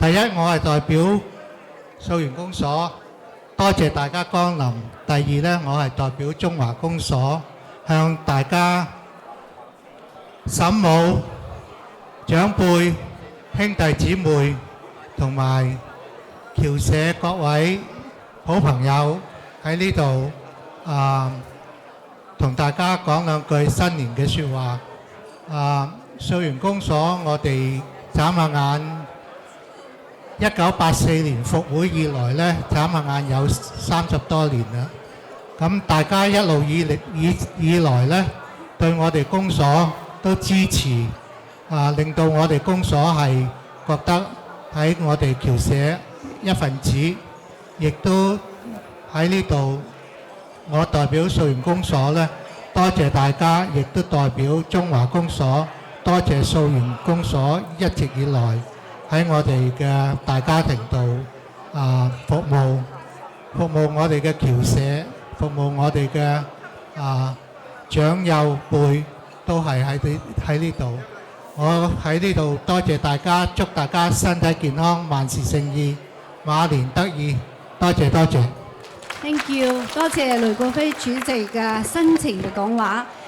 第一，我係代表溯源公所，多謝大家光臨。第二呢，我係代表中華公所，向大家嬸母、長輩、兄弟姊妹同埋僑社各位好朋友喺呢度同大家講兩句新年嘅説話。溯源公所我哋眨下眼，1984年復會以來呢，眨下眼有30多年啦。咁大家一路以來呢，對我哋公所都支持，令到我哋公所係覺得喺我哋僑社一份子，亦都喺呢度，我代表溯源公所呢，多謝大家，亦都代表中華公所，多謝溯源公所一直以來喺我哋嘅大家庭度服務我哋嘅僑社，服務我哋嘅長幼輩，都係喺呢度。我喺呢度多謝大家，祝大家身體健康，萬事勝意，馬年得意。多謝多謝。Thank you， 多謝雷國輝主席嘅深情嘅講話。